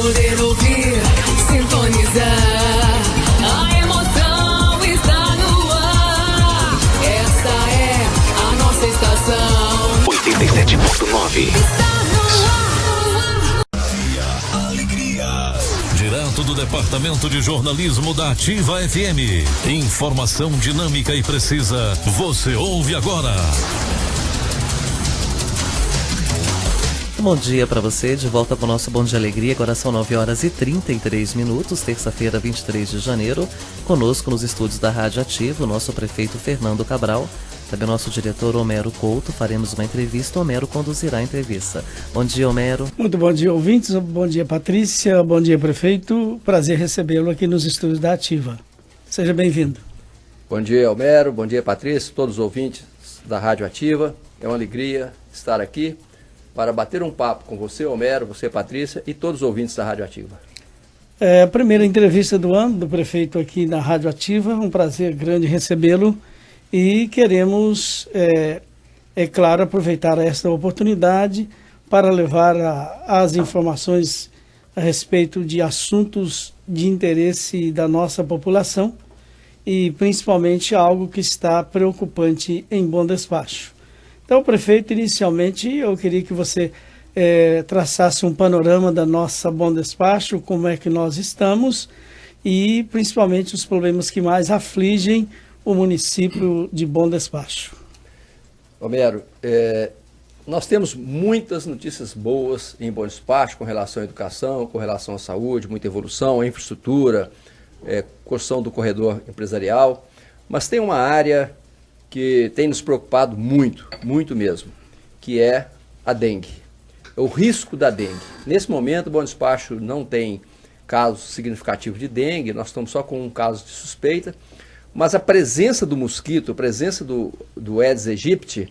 poder ouvir, sintonizar. A emoção está no ar. Esta é a nossa estação. 87.9. Está no ar. Direto do Departamento de Jornalismo da Ativa FM. Informação dinâmica e precisa. Você ouve agora. Bom dia para você, de volta para o nosso Bom Dia Alegria. Agora são 9h33, terça-feira, 23 de janeiro. Conosco nos estúdios da Rádio Ativa, o nosso prefeito Fernando Cabral, também o nosso diretor Homero Couto. Faremos uma entrevista, Homero conduzirá a entrevista. Bom dia, Homero. Muito bom dia, ouvintes. Bom dia, Patrícia. Bom dia, prefeito. Prazer recebê-lo aqui nos estúdios da Ativa. Seja bem-vindo. Bom dia, Homero. Bom dia, Patrícia. Todos os ouvintes da Rádio Ativa. É uma alegria estar aqui para bater um papo com você, Homero, você, Patrícia, e todos os ouvintes da Rádio Ativa. É a primeira entrevista do ano do prefeito aqui na Rádio Ativa. Um prazer grande recebê-lo e queremos, claro, aproveitar esta oportunidade para levar as informações a respeito de assuntos de interesse da nossa população e principalmente algo que está preocupante em Bom Despacho. Então, prefeito, inicialmente eu queria que você traçasse um panorama da nossa Bom Despacho, como é que nós estamos e principalmente os problemas que mais afligem o município de Bom Despacho. Homero, nós temos muitas notícias boas em Bom Despacho com relação à educação, com relação à saúde, muita evolução, à infraestrutura, construção do corredor empresarial, mas tem uma área que tem nos preocupado muito, muito mesmo, que é a dengue, o risco da dengue. Nesse momento, o Bom Despacho não tem casos significativos de dengue, nós estamos só com um caso de suspeita, mas a presença do mosquito, a presença do Aedes aegypti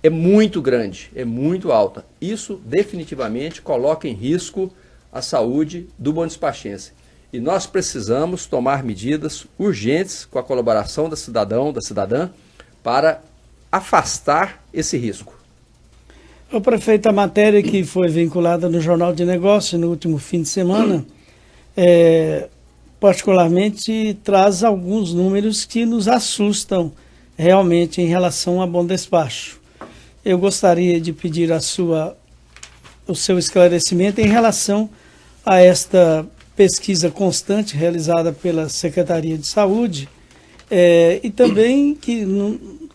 é muito grande, é muito alta. Isso definitivamente coloca em risco a saúde do bom despachense. E nós precisamos tomar medidas urgentes com a colaboração da cidadã, para afastar esse risco. O prefeito, a matéria que foi vinculada no Jornal de Negócios no último fim de semana, particularmente traz alguns números que nos assustam realmente em relação a Bom Despacho. Eu gostaria de pedir o seu esclarecimento em relação a esta pesquisa constante realizada pela Secretaria de Saúde, e também que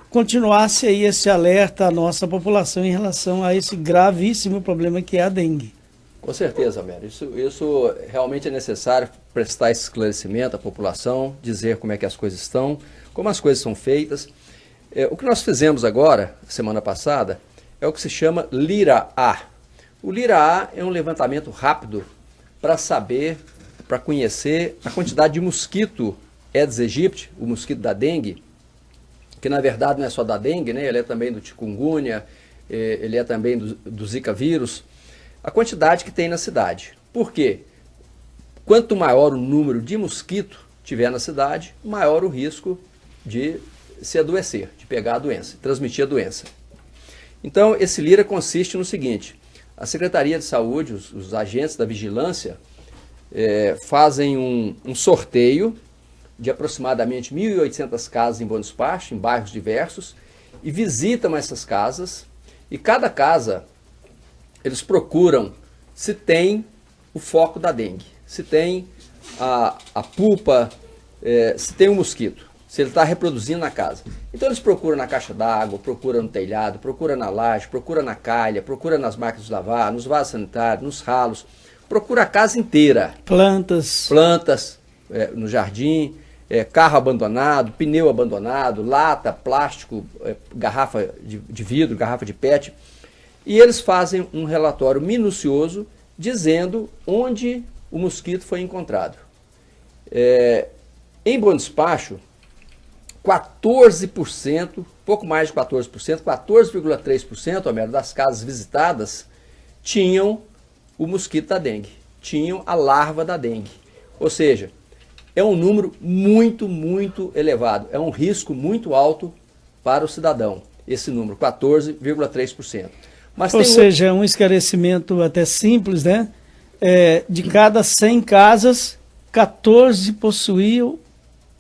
continuasse aí esse alerta à nossa população em relação a esse gravíssimo problema que é a dengue. Com certeza, Homero. Isso realmente é necessário prestar esse esclarecimento à população, dizer como é que as coisas estão, como as coisas são feitas. O que nós fizemos agora, semana passada, é o que se chama LIRA-A. O LIRA-A é um levantamento rápido para saber, para conhecer a quantidade de mosquito Aedes aegypti, o mosquito da dengue, que na verdade não é só da dengue, né? Ele é também do chikungunya, ele é também do Zika vírus, a quantidade que tem na cidade. Por quê? Quanto maior o número de mosquito tiver na cidade, maior o risco de se adoecer, de pegar a doença, transmitir a doença. Então, esse LIRA consiste no seguinte: a Secretaria de Saúde, os agentes da vigilância, fazem um sorteio de aproximadamente 1.800 casas em Bom Despacho, em bairros diversos, e visitam essas casas, e cada casa eles procuram se tem o foco da dengue, se tem a pulpa, se tem o mosquito, se ele está reproduzindo na casa. Então eles procuram na caixa d'água, procuram no telhado, procuram na laje, procuram na calha, procuram nas máquinas de lavar, nos vasos sanitários, nos ralos, procura a casa inteira. Plantas No jardim, carro abandonado, pneu abandonado, lata, plástico, garrafa de vidro, garrafa de PET. E eles fazem um relatório minucioso dizendo onde o mosquito foi encontrado. Em Bom Despacho, 14%, pouco mais de 14%, 14,3%, Homero, das casas visitadas tinham o mosquito da dengue, tinham a larva da dengue. Ou seja, é um número muito, muito elevado, é um risco muito alto para o cidadão, esse número, 14,3%. Ou seja, um esclarecimento até simples, né? de cada 100 casas, 14 possuíam.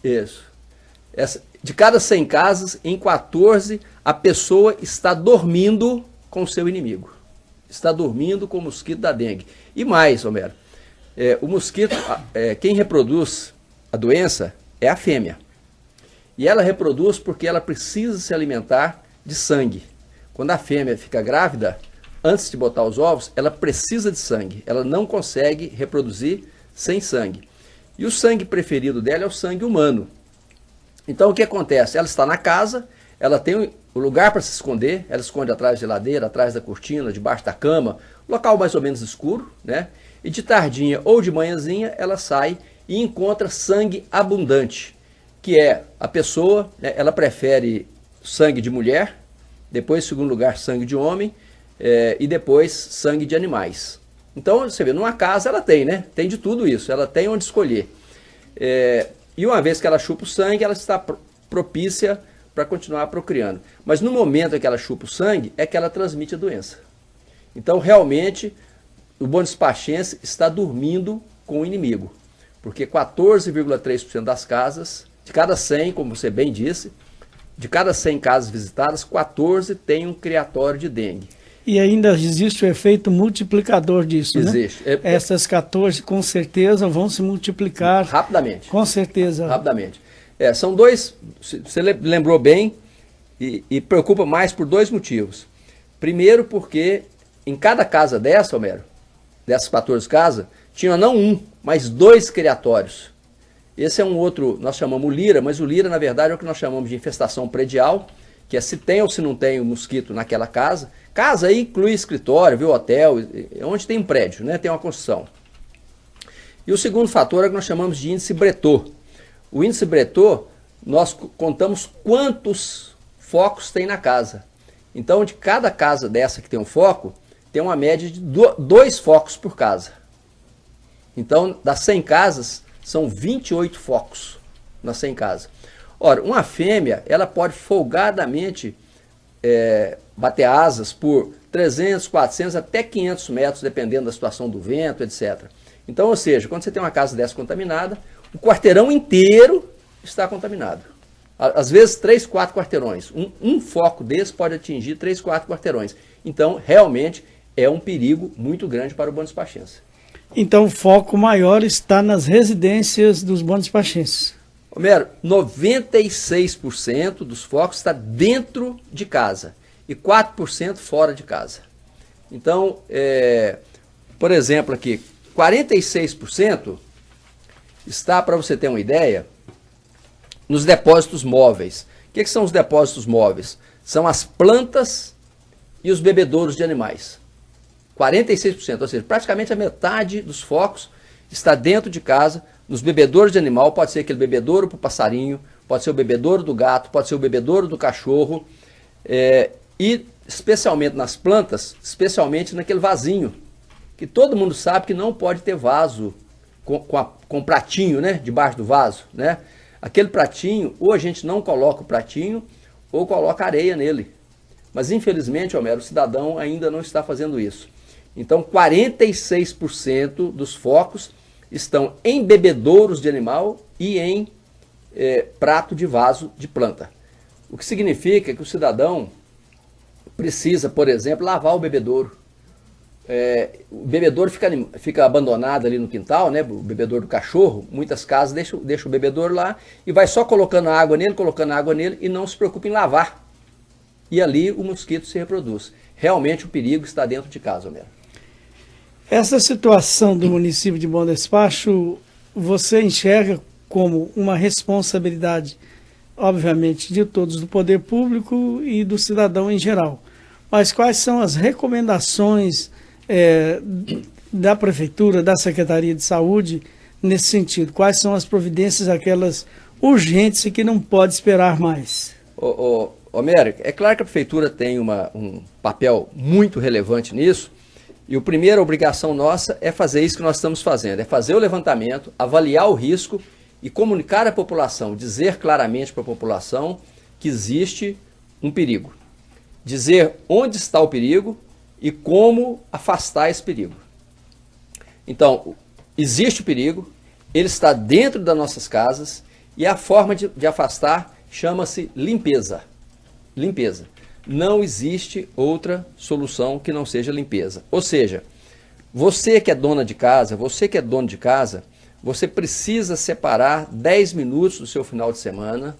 Isso. De cada 100 casas, em 14, a pessoa está dormindo com o seu inimigo. Está dormindo com o mosquito da dengue. E mais, Homero, o mosquito, quem reproduz a doença é a fêmea. E ela reproduz porque ela precisa se alimentar de sangue. Quando a fêmea fica grávida, antes de botar os ovos, ela precisa de sangue. Ela não consegue reproduzir sem sangue. E o sangue preferido dela é o sangue humano. Então o que acontece? Ela está na casa, ela tem o lugar para se esconder, ela esconde atrás da geladeira, atrás da cortina, debaixo da cama, local mais ou menos escuro, né? E de tardinha ou de manhãzinha ela sai e encontra sangue abundante, que é a pessoa, né, ela prefere sangue de mulher, depois, em segundo lugar, sangue de homem, e depois sangue de animais. Então, você vê, numa casa ela tem, né? Tem de tudo isso, ela tem onde escolher. E uma vez que ela chupa o sangue, ela está propícia para continuar procriando. Mas no momento em que ela chupa o sangue, é que ela transmite a doença. Então, realmente, o bom despachense está dormindo com o inimigo. Porque 14,3% das casas, de cada 100, como você bem disse, de cada 100 casas visitadas, 14 tem um criatório de dengue. E ainda existe o efeito multiplicador disso, Existe. né? Essas 14, com certeza, vão se multiplicar. Rapidamente. Com certeza. Rapidamente. São dois, você lembrou bem, e preocupa mais por dois motivos. Primeiro, porque em cada casa dessa, Homero, dessas 14 casas, tinha não um, mas 2 criatórios. Esse é um outro, nós chamamos o lira, mas o lira, na verdade, é o que nós chamamos de infestação predial, que é se tem ou se não tem o mosquito naquela casa. Casa aí inclui escritório, viu, hotel, onde tem um prédio, né, tem uma construção. E o segundo fator é o que nós chamamos de índice Bretot. O índice Bretot, nós contamos quantos focos tem na casa. Então, de cada casa dessa que tem um foco, tem uma média de 2 focos por casa. Então, das 100 casas, são 28 focos nas 100 casas. Ora, uma fêmea, ela pode folgadamente bater asas por 300, 400, até 500 metros, dependendo da situação do vento, etc. Então, ou seja, quando você tem uma casa dessa contaminada, o quarteirão inteiro está contaminado. Às vezes, 3, 4 quarteirões. Um foco desse pode atingir 3, 4 quarteirões. Então, realmente, é um perigo muito grande para o bom despachense. Então, o foco maior está nas residências dos bons despachenses. Homero, 96% dos focos está dentro de casa e 4% fora de casa. Então, por exemplo, aqui, 46% está, para você ter uma ideia, nos depósitos móveis. O que são os depósitos móveis? São as plantas e os bebedouros de animais. 46%, ou seja, praticamente a metade dos focos está dentro de casa, nos bebedouros de animal. Pode ser aquele bebedouro para o passarinho, pode ser o bebedouro do gato, pode ser o bebedouro do cachorro, e especialmente nas plantas, especialmente naquele vasinho, que todo mundo sabe que não pode ter vaso com pratinho, né, debaixo do vaso, né? Aquele pratinho, ou a gente não coloca o pratinho, ou coloca areia nele. Mas infelizmente, Homero, o cidadão ainda não está fazendo isso. Então, 46% dos focos estão em bebedouros de animal e em prato de vaso de planta. O que significa que o cidadão precisa, por exemplo, lavar o bebedouro. O bebedouro fica abandonado ali no quintal, né? O bebedouro do cachorro. Muitas casas deixam o bebedouro lá e vai só colocando água nele e não se preocupa em lavar. E ali o mosquito se reproduz. Realmente o perigo está dentro de casa, Homero. Essa situação do município de Bom Despacho, você enxerga como uma responsabilidade, obviamente, de todos, do poder público e do cidadão em geral. Mas quais são as recomendações da Prefeitura, da Secretaria de Saúde, nesse sentido? Quais são as providências, aquelas urgentes e que não pode esperar mais? Homero, é claro que a Prefeitura tem um papel muito relevante nisso, e a primeira obrigação nossa é fazer isso que nós estamos fazendo, é fazer o levantamento, avaliar o risco e comunicar à população, dizer claramente para a população que existe um perigo. Dizer onde está o perigo e como afastar esse perigo. Então, existe o perigo, ele está dentro das nossas casas e a forma de afastar chama-se limpeza. Limpeza. Não existe outra solução que não seja limpeza. Ou seja, você que é dona de casa, você que é dono de casa, você precisa separar 10 minutos do seu final de semana,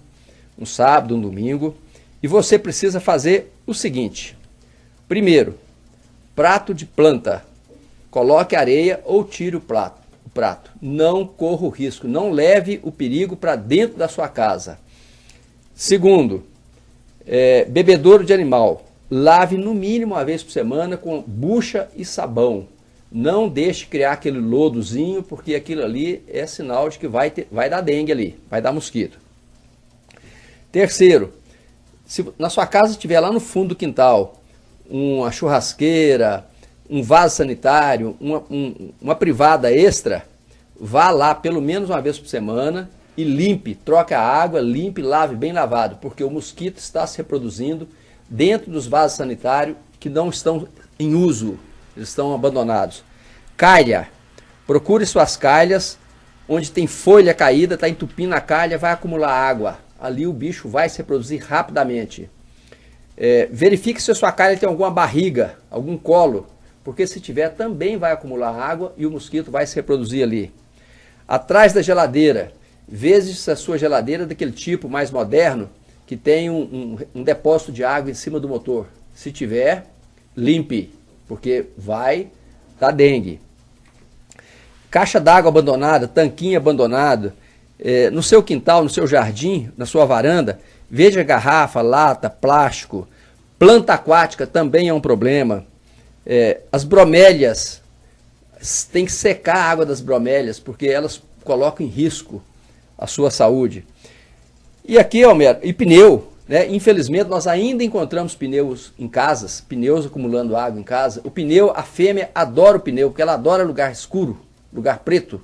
um sábado, um domingo, e você precisa fazer o seguinte. Primeiro, prato de planta. Coloque areia ou tire o prato. Não corra o risco, não leve o perigo para dentro da sua casa. Segundo, bebedouro de animal. Lave no mínimo uma vez por semana com bucha e sabão. Não deixe criar aquele lodozinho, porque aquilo ali é sinal de que vai dar dengue ali, vai dar mosquito. Terceiro, se na sua casa estiver lá no fundo do quintal, uma churrasqueira, um vaso sanitário, uma privada extra, vá lá pelo menos uma vez por semana e limpe, troque a água, limpe, lave bem lavado, porque o mosquito está se reproduzindo dentro dos vasos sanitários que não estão em uso, eles estão abandonados. Calha, procure suas calhas, onde tem folha caída, está entupindo a calha, vai acumular água, ali o bicho vai se reproduzir rapidamente. Verifique se a sua calha tem alguma barriga, algum colo, porque se tiver também vai acumular água e o mosquito vai se reproduzir ali. Atrás da geladeira, veja se a sua geladeira é daquele tipo mais moderno, que tem um depósito de água em cima do motor. Se tiver, limpe, porque vai dar dengue. Caixa d'água abandonada, tanquinho abandonado, no seu quintal, no seu jardim, na sua varanda, veja garrafa, lata, plástico. Planta aquática também é um problema. As bromélias, tem que secar a água das bromélias, porque elas colocam em risco a sua saúde. E aqui, Homero, e pneu, né? Infelizmente nós ainda encontramos pneus em casas, pneus acumulando água em casa. O pneu, a fêmea adora o pneu, porque ela adora lugar escuro, lugar preto,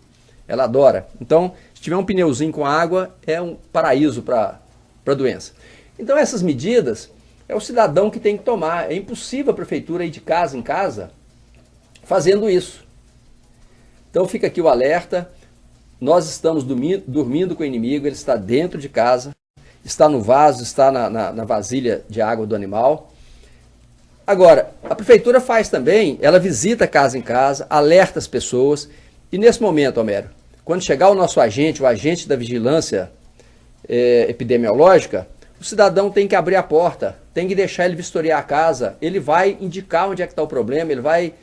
ela adora. Então, se tiver um pneuzinho com água, é um paraíso para a doença. Então essas medidas é o cidadão que tem que tomar. É impossível a prefeitura ir de casa em casa fazendo isso. Então fica aqui o alerta. Nós estamos dormindo com o inimigo, ele está dentro de casa, está no vaso, está na vasilha de água do animal. Agora, a prefeitura faz também, ela visita casa em casa, alerta as pessoas, e nesse momento, Homero, quando chegar o nosso agente, o agente da vigilância epidemiológica, o cidadão tem que abrir a porta, tem que deixar ele vistoriar a casa, ele vai indicar onde é que está o problema, ele vai,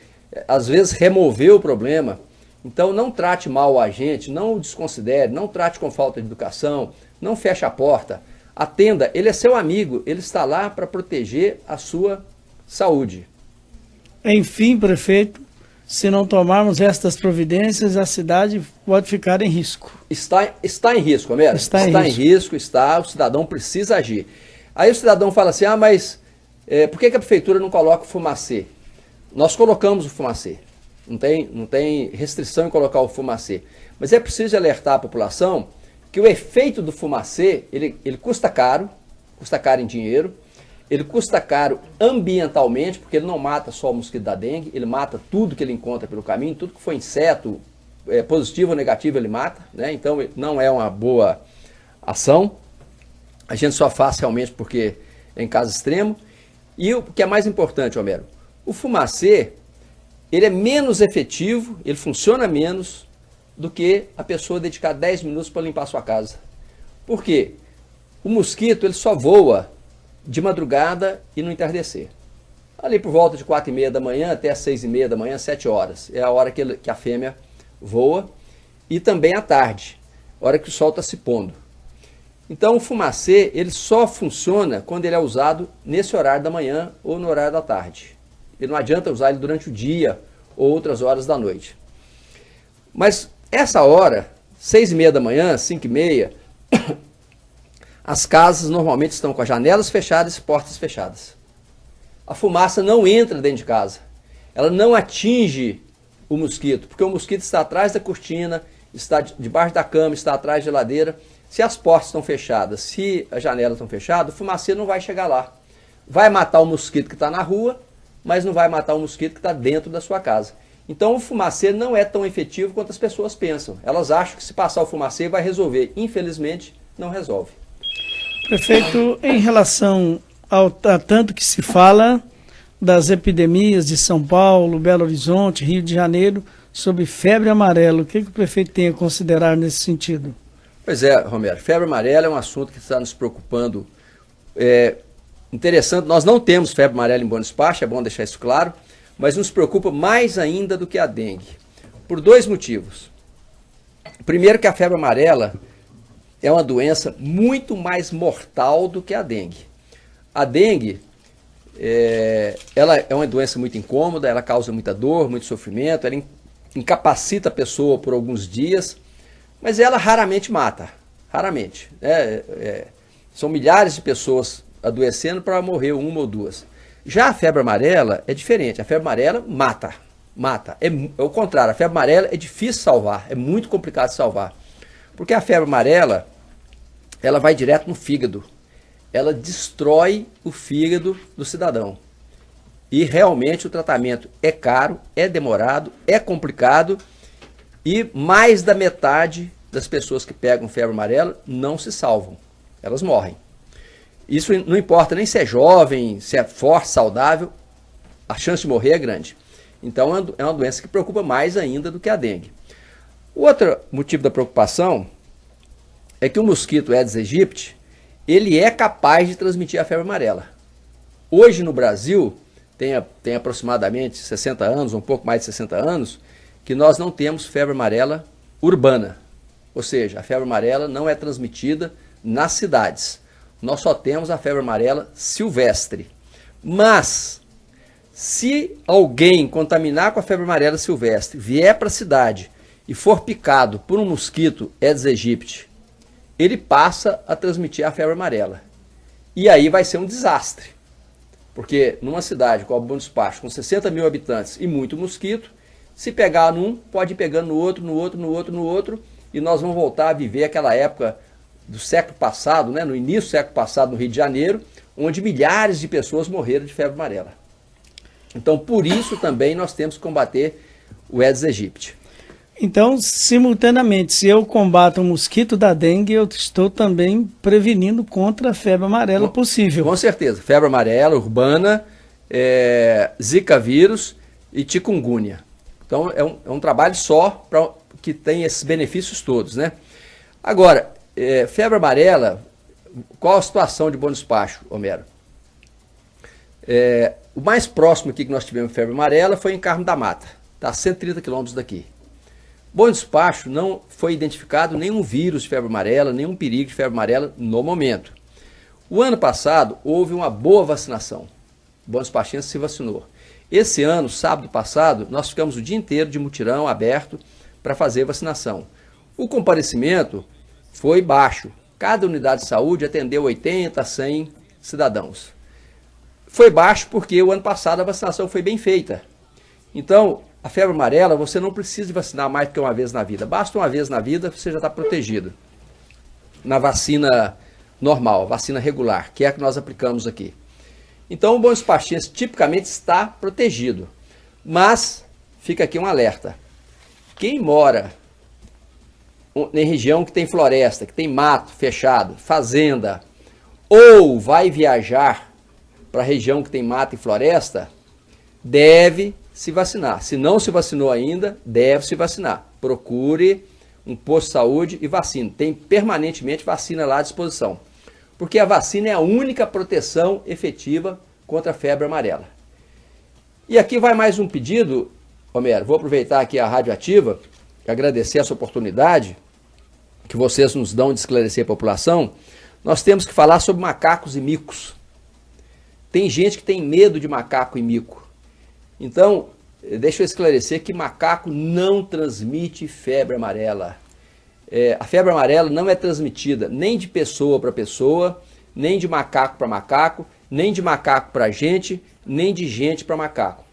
às vezes, remover o problema. Então não trate mal o agente, não o desconsidere, não trate com falta de educação, não feche a porta, atenda, ele é seu amigo, ele está lá para proteger a sua saúde. Enfim, prefeito, se não tomarmos estas providências, a cidade pode ficar em risco. Está em risco, Homero. Está em risco, o cidadão precisa agir. Aí o cidadão fala assim, mas por que a prefeitura não coloca o fumacê? Nós colocamos o fumacê. Não tem restrição em colocar o fumacê. Mas é preciso alertar a população que o efeito do fumacê, ele custa caro em dinheiro, ele custa caro ambientalmente, porque ele não mata só o mosquito da dengue, ele mata tudo que ele encontra pelo caminho, tudo que foi inseto, positivo ou negativo, ele mata, né? Então não é uma boa ação. A gente só faz realmente porque é em caso extremo. E o que é mais importante, Homero, o fumacê, ele é menos efetivo, ele funciona menos do que a pessoa dedicar 10 minutos para limpar a sua casa. Por quê? O mosquito, ele só voa de madrugada e no entardecer. Ali por volta de 4h30 da manhã até 6h30 da manhã, 7 horas. É a hora que a fêmea voa. E também à tarde, hora que o sol está se pondo. Então o fumacê, ele só funciona quando ele é usado nesse horário da manhã ou no horário da tarde. Ele não adianta usar ele durante o dia ou outras horas da noite. Mas essa hora, 6h30 da manhã, 5h30, as casas normalmente estão com as janelas fechadas e portas fechadas. A fumaça não entra dentro de casa. Ela não atinge o mosquito, porque o mosquito está atrás da cortina, está debaixo da cama, está atrás da geladeira. Se as portas estão fechadas, se as janelas estão fechadas, o fumacê não vai chegar lá. Vai matar o mosquito que está na rua, mas não vai matar o mosquito que está dentro da sua casa. Então o fumacê não é tão efetivo quanto as pessoas pensam. Elas acham que se passar o fumacê vai resolver. Infelizmente, não resolve. Prefeito, em relação a tanto que se fala das epidemias de São Paulo, Belo Horizonte, Rio de Janeiro, sobre febre amarela, o que o prefeito tem a considerar nesse sentido? Pois é, Romero, febre amarela é um assunto que está nos preocupando. Interessante, nós não temos febre amarela em Bom Despacho, é bom deixar isso claro, mas nos preocupa mais ainda do que a dengue, por dois motivos. Primeiro que a febre amarela é uma doença muito mais mortal do que a dengue. A dengue, ela é uma doença muito incômoda, ela causa muita dor, muito sofrimento, ela incapacita a pessoa por alguns dias, mas ela raramente mata, raramente. São milhares de pessoas adoecendo para morrer uma ou duas. Já a febre amarela é diferente, a febre amarela mata. É o contrário, a febre amarela é difícil de salvar, é muito complicado de salvar. Porque a febre amarela, ela vai direto no fígado, ela destrói o fígado do cidadão. E realmente o tratamento é caro, é demorado, é complicado e mais da metade das pessoas que pegam febre amarela não se salvam, elas morrem. Isso não importa nem se é jovem, se é forte, saudável, a chance de morrer é grande. Então é uma doença que preocupa mais ainda do que a dengue. O outro motivo da preocupação é que o mosquito Aedes aegypti, ele é capaz de transmitir a febre amarela. Hoje no Brasil, tem aproximadamente 60 anos, um pouco mais de 60 anos, que nós não temos febre amarela urbana. Ou seja, a febre amarela não é transmitida nas cidades. Nós só temos a febre amarela silvestre. Mas, se alguém contaminar com a febre amarela silvestre, vier para a cidade e for picado por um mosquito Aedes aegypti, ele passa a transmitir a febre amarela. E aí vai ser um desastre. Porque numa cidade como Bom Despacho, com 60 mil habitantes e muito mosquito, se pegar num, pode ir pegando no outro, e nós vamos voltar a viver aquela época do século passado, no início do século passado no Rio de Janeiro, onde milhares de pessoas morreram de febre amarela. Então, por isso também nós temos que combater o Aedes aegypti. Então, simultaneamente, se eu combato o mosquito da dengue, eu estou também prevenindo contra a febre amarela possível. Com certeza. Febre amarela, urbana, zika vírus e chikungunya. Então, é um trabalho só que tem esses benefícios todos, né? Agora, febre amarela, qual a situação de Bom Despacho, Homero? O mais próximo aqui que nós tivemos febre amarela foi em Carmo da Mata, está a 130 quilômetros daqui. Bom Despacho não foi identificado nenhum vírus de febre amarela, nenhum perigo de febre amarela no momento. O ano passado houve uma boa vacinação. Bom Despachense se vacinou. Esse ano, sábado passado, nós ficamos o dia inteiro de mutirão aberto para fazer vacinação. O comparecimento foi baixo. Cada unidade de saúde atendeu 80 a 100 cidadãos. Foi baixo porque o ano passado a vacinação foi bem feita. Então, a febre amarela, você não precisa de vacinar mais do que uma vez na vida. Basta uma vez na vida, você já está protegido. Na vacina normal, vacina regular, que é a que nós aplicamos aqui. Então, o Bom Despachense tipicamente está protegido. Mas, fica aqui um alerta. Quem mora em região que tem floresta, que tem mato fechado, fazenda, ou vai viajar para a região que tem mato e floresta, deve se vacinar. Se não se vacinou ainda, deve se vacinar. Procure um posto de saúde e vacine. Tem permanentemente vacina lá à disposição. Porque a vacina é a única proteção efetiva contra a febre amarela. E aqui vai mais um pedido, Homero. Vou aproveitar aqui a Rádio Ativa, agradecer essa oportunidade que vocês nos dão de esclarecer a população. Nós temos que falar sobre macacos e micos. Tem gente que tem medo de macaco e mico. Então, deixa eu esclarecer que macaco não transmite febre amarela. A febre amarela não é transmitida nem de pessoa para pessoa, nem de macaco para macaco, nem de macaco para gente, nem de gente para macaco.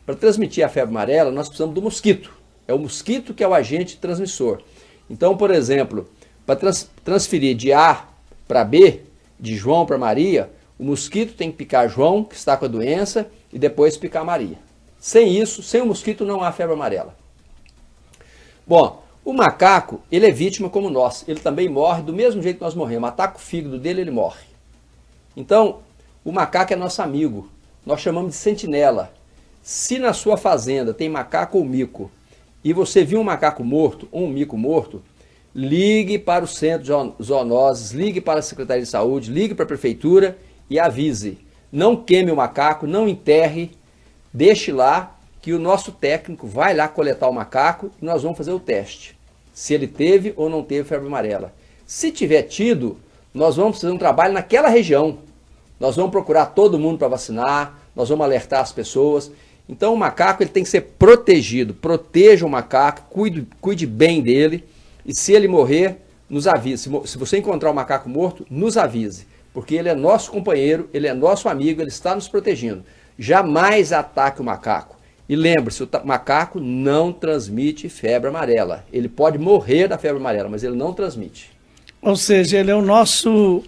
Para transmitir a febre amarela, nós precisamos do mosquito. É o mosquito que é o agente transmissor. Então, por exemplo, para transferir de A para B, de João para Maria, o mosquito tem que picar João, que está com a doença, e depois picar Maria. Sem isso, sem o mosquito não há febre amarela. Bom, o macaco, ele é vítima como nós, ele também morre do mesmo jeito que nós morremos, ataca o fígado dele, ele morre. Então, o macaco é nosso amigo, nós chamamos de sentinela. Se na sua fazenda tem macaco ou mico, e você viu um macaco morto ou um mico morto, ligue para o centro de zoonoses, ligue para a Secretaria de Saúde, ligue para a Prefeitura e avise. Não queime o macaco, não enterre, deixe lá que o nosso técnico vai lá coletar o macaco e nós vamos fazer o teste. Se ele teve ou não teve febre amarela. Se tiver tido, nós vamos fazer um trabalho naquela região. Nós vamos procurar todo mundo para vacinar, nós vamos alertar as pessoas. Então o macaco ele tem que ser protegido. Proteja o macaco, cuide bem dele. E se ele morrer, nos avise. Se você encontrar um macaco morto, nos avise. Porque ele é nosso companheiro, ele é nosso amigo, ele está nos protegendo. Jamais ataque o macaco. E lembre-se, o macaco não transmite febre amarela. Ele pode morrer da febre amarela, mas ele não transmite. Ou seja, ele é o nosso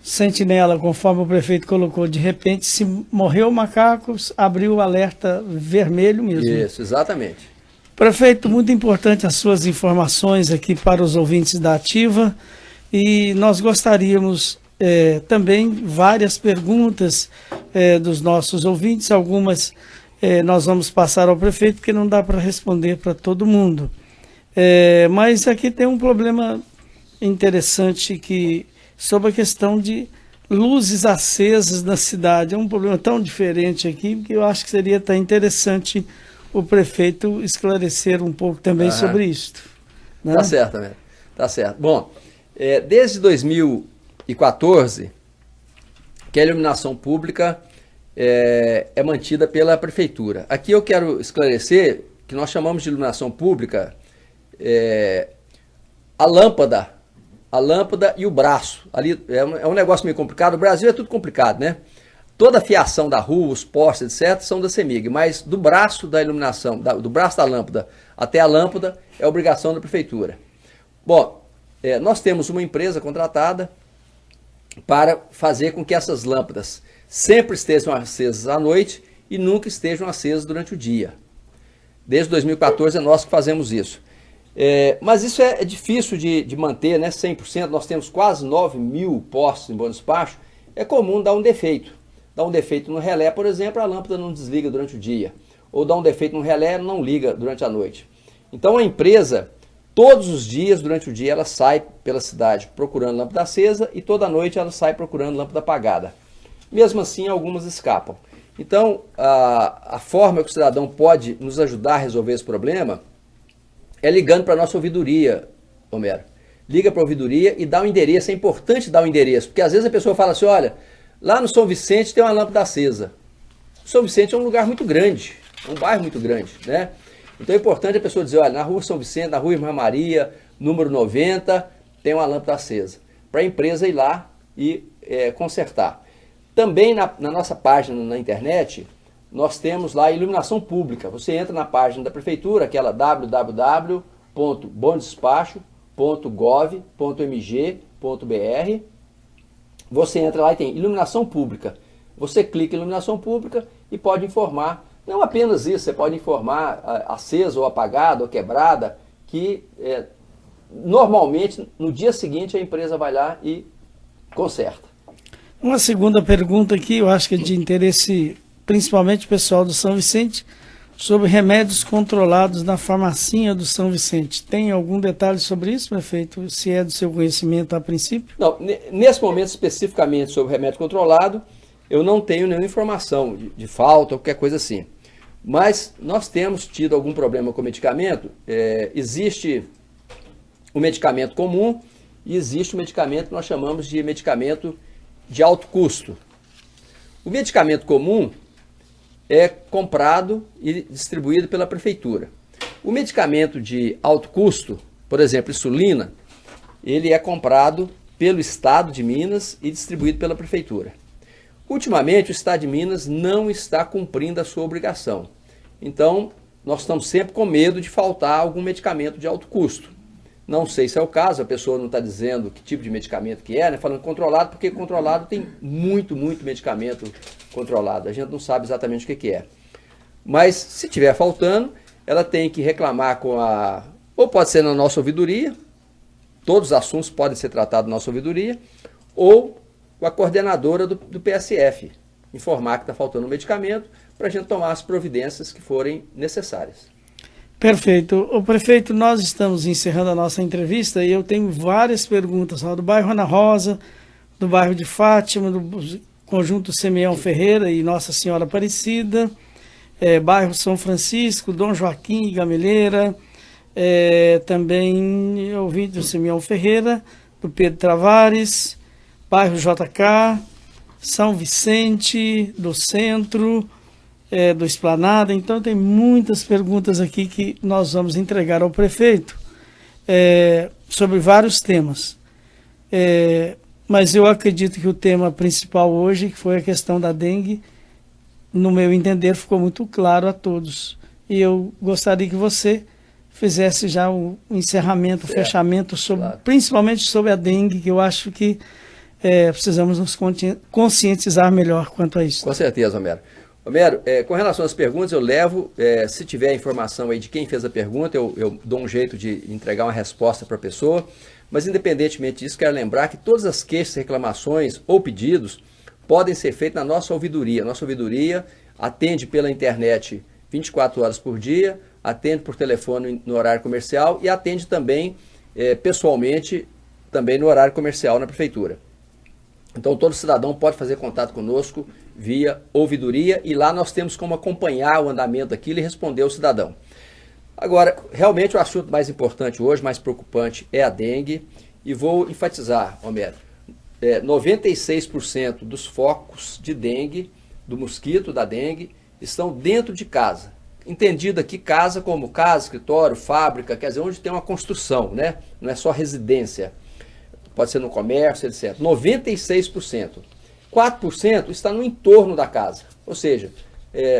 sentinela, conforme o prefeito colocou. De repente, se morreu o macaco, abriu o alerta vermelho mesmo. Isso, exatamente. Prefeito, muito importante as suas informações aqui para os ouvintes da Ativa. E nós gostaríamos também várias perguntas dos nossos ouvintes, algumas nós vamos passar ao prefeito, porque não dá para responder para todo mundo. Mas aqui tem um problema interessante sobre a questão de luzes acesas na cidade. É um problema tão diferente aqui, que eu acho que seria até interessante o prefeito esclarecer um pouco também sobre isso. Né? Tá certo, né? Tá certo. Bom, desde 2014, que a iluminação pública é mantida pela prefeitura. Aqui eu quero esclarecer que nós chamamos de iluminação pública a lâmpada e o braço. Ali é um negócio meio complicado. O Brasil é tudo complicado, né? Toda a fiação da rua, os postes, etc., são da CEMIG, mas do braço da iluminação, do braço da lâmpada até a lâmpada é obrigação da prefeitura. Bom, nós temos uma empresa contratada para fazer com que essas lâmpadas sempre estejam acesas à noite e nunca estejam acesas durante o dia. Desde 2014 é nós que fazemos isso. Mas isso é difícil de manter, né, 100%. Nós temos quase 9.000 postes em Bom Despacho. É comum dar um defeito. Dá um defeito no relé, por exemplo, a lâmpada não desliga durante o dia. Ou dá um defeito no relé, não liga durante a noite. Então a empresa, todos os dias, durante o dia, ela sai pela cidade procurando lâmpada acesa e toda noite ela sai procurando lâmpada apagada. Mesmo assim, algumas escapam. Então, a forma que o cidadão pode nos ajudar a resolver esse problema é ligando para a nossa ouvidoria, Homero. Liga para a ouvidoria e dá o endereço. É importante dar o endereço, porque às vezes a pessoa fala assim, olha, lá no São Vicente tem uma lâmpada acesa. O São Vicente é um lugar muito grande, é um bairro muito grande, né? Então é importante a pessoa dizer, olha, na rua São Vicente, na rua Irmã Maria, número 90, tem uma lâmpada acesa. Para a empresa ir lá e consertar. Também na nossa página na internet, nós temos lá a iluminação pública. Você entra na página da prefeitura, aquela www.bomdespacho.gov.mg.br. Você entra lá e tem iluminação pública. Você clica em iluminação pública e pode informar, não apenas isso, você pode informar acesa ou apagada ou quebrada, que normalmente no dia seguinte a empresa vai lá e conserta. Uma segunda pergunta aqui, eu acho que é de interesse principalmente pessoal do São Vicente, sobre remédios controlados na farmacinha do São Vicente. Tem algum detalhe sobre isso, prefeito? Se é do seu conhecimento a princípio? Não, nesse momento especificamente sobre remédio controlado, eu não tenho nenhuma informação de falta ou qualquer coisa assim. Mas nós temos tido algum problema com o medicamento. Existe o medicamento comum e existe o medicamento que nós chamamos de medicamento de alto custo. O medicamento comum é comprado e distribuído pela prefeitura. O medicamento de alto custo, por exemplo, insulina, ele é comprado pelo Estado de Minas e distribuído pela prefeitura. Ultimamente, o Estado de Minas não está cumprindo a sua obrigação. Então, nós estamos sempre com medo de faltar algum medicamento de alto custo. Não sei se é o caso, a pessoa não está dizendo que tipo de medicamento que é, né? Falando controlado, porque controlado tem muito medicamento controlado. A gente não sabe exatamente o que é. Mas se tiver faltando, ela tem que reclamar ou pode ser na nossa ouvidoria, todos os assuntos podem ser tratados na nossa ouvidoria, ou com a coordenadora do PSF, informar que está faltando um medicamento para a gente tomar as providências que forem necessárias. Perfeito. O prefeito, nós estamos encerrando a nossa entrevista e eu tenho várias perguntas do bairro Ana Rosa, do bairro de Fátima, do conjunto Simeão Ferreira e Nossa Senhora Aparecida, bairro São Francisco, Dom Joaquim e Gameleira, também eu ouvi do Simeão Ferreira, do Pedro Travares, bairro JK, São Vicente, do Centro, do Esplanada. Então tem muitas perguntas aqui que nós vamos entregar ao prefeito sobre vários temas. Mas eu acredito que o tema principal hoje, que foi a questão da dengue, no meu entender, ficou muito claro a todos. E eu gostaria que você fizesse já o encerramento, o fechamento, principalmente sobre a dengue, que eu acho que precisamos nos conscientizar melhor quanto a isso. Com certeza, Homero. Homero, com relação às perguntas, eu levo, se tiver informação aí de quem fez a pergunta, eu dou um jeito de entregar uma resposta para a pessoa, mas independentemente disso, quero lembrar que todas as queixas, reclamações ou pedidos podem ser feitos na nossa ouvidoria. Nossa ouvidoria atende pela internet 24 horas por dia, atende por telefone no horário comercial e atende também pessoalmente também no horário comercial na prefeitura. Então todo cidadão pode fazer contato conosco via ouvidoria e lá nós temos como acompanhar o andamento daquilo e responder ao cidadão. Agora, realmente o assunto mais importante hoje, mais preocupante, é a dengue e vou enfatizar, Homero, 96% dos focos de dengue, do mosquito da dengue, estão dentro de casa. Entendido aqui casa como casa, escritório, fábrica, quer dizer, onde tem uma construção, né? Não é só residência. Pode ser no comércio, etc. 96%. 4% está no entorno da casa, ou seja,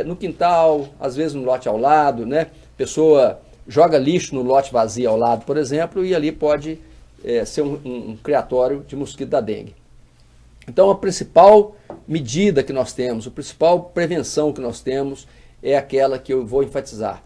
no quintal, às vezes no lote ao lado, né? Pessoa joga lixo no lote vazio ao lado, por exemplo, e ali pode ser um criatório de mosquito da dengue. Então a principal medida que nós temos, a principal prevenção que nós temos é aquela que eu vou enfatizar.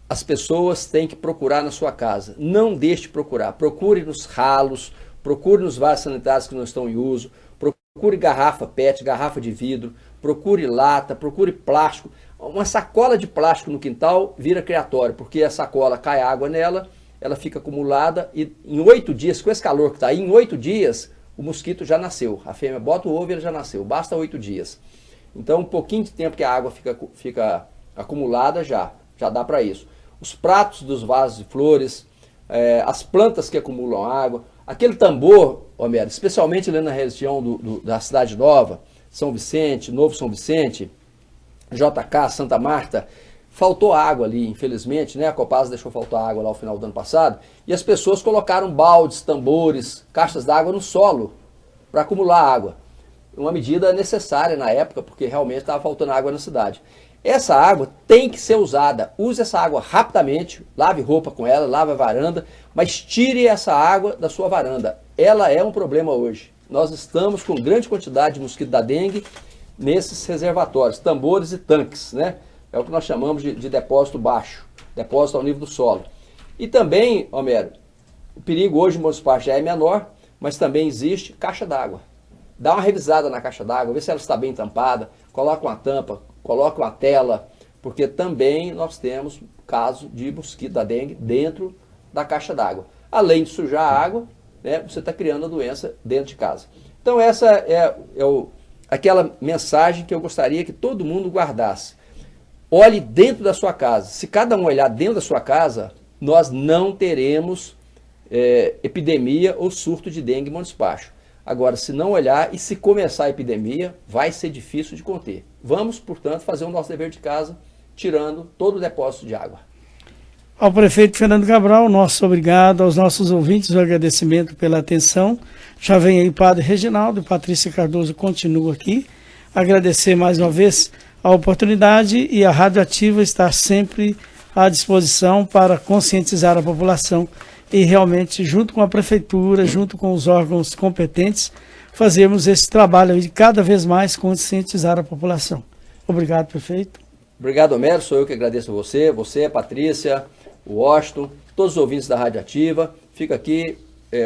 As pessoas têm que procurar na sua casa, não deixe de procurar, procure nos ralos, procure nos vasos sanitários que não estão em uso, procure garrafa PET, garrafa de vidro, procure lata, procure plástico. Uma sacola de plástico no quintal vira criatório, porque a sacola cai água nela, ela fica acumulada e em 8 dias, com esse calor que está aí, em 8 dias o mosquito já nasceu. A fêmea bota o ovo e ele já nasceu, basta 8 dias. Então um pouquinho de tempo que a água fica acumulada já dá para isso. Os pratos dos vasos de flores, as plantas que acumulam água, aquele tambor, Homero, especialmente ali na região da Cidade Nova, São Vicente, Novo São Vicente, JK, Santa Marta, faltou água ali, infelizmente, né? A Copasa deixou faltar água lá no final do ano passado, e as pessoas colocaram baldes, tambores, caixas d'água no solo para acumular água. Uma medida necessária na época, porque realmente estava faltando água na cidade. Essa água tem que ser usada. Use essa água rapidamente, lave roupa com ela, lave a varanda, mas tire essa água da sua varanda. Ela é um problema hoje. Nós estamos com grande quantidade de mosquito da dengue nesses reservatórios, tambores e tanques, né? É o que nós chamamos de depósito baixo, depósito ao nível do solo. E também, Homero, o perigo hoje em Montes Claros já é menor, mas também existe caixa d'água. Dá uma revisada na caixa d'água, vê se ela está bem tampada, coloca uma tampa, coloca uma tela, porque também nós temos caso de mosquito da dengue dentro da caixa d'água. Além de sujar a água, né, você está criando a doença dentro de casa. Então essa é aquela mensagem que eu gostaria que todo mundo guardasse. Olhe dentro da sua casa. Se cada um olhar dentro da sua casa, nós não teremos epidemia ou surto de dengue em Montes Claros. Agora, se não olhar e se começar a epidemia, vai ser difícil de conter. Vamos, portanto, fazer o nosso dever de casa, tirando todo o depósito de água. Ao prefeito Fernando Cabral, nosso obrigado, aos nossos ouvintes, o agradecimento pela atenção. Já vem aí o padre Reginaldo, Patrícia Cardoso continua aqui. Agradecer mais uma vez a oportunidade e a Rádio Ativa está sempre à disposição para conscientizar a população e realmente, junto com a prefeitura, junto com os órgãos competentes, fazermos esse trabalho de cada vez mais conscientizar a população. Obrigado, prefeito. Obrigado, Homero. Sou eu que agradeço você, Patrícia, o Washington, todos os ouvintes da Rádio Ativa. Fica aqui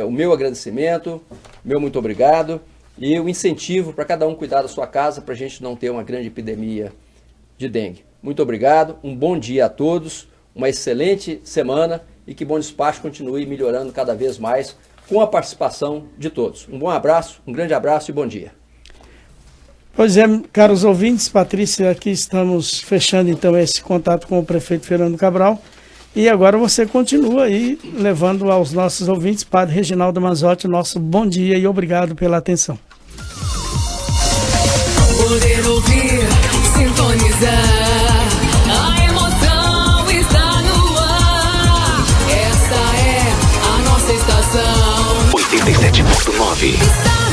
o meu agradecimento, meu muito obrigado e o incentivo para cada um cuidar da sua casa para a gente não ter uma grande epidemia de dengue. Muito obrigado, um bom dia a todos, uma excelente semana e que Bom Despacho continue melhorando cada vez mais com a participação de todos. Um bom abraço, um grande abraço e bom dia. Pois é, caros ouvintes, Patrícia, aqui estamos fechando então esse contato com o prefeito Fernando Cabral. E agora você continua aí levando aos nossos ouvintes, Padre Reginaldo Manzotti, nosso bom dia e obrigado pela atenção. Poder ouvir, sintonizar, a emoção está no ar. Esta é a nossa estação. 87.9.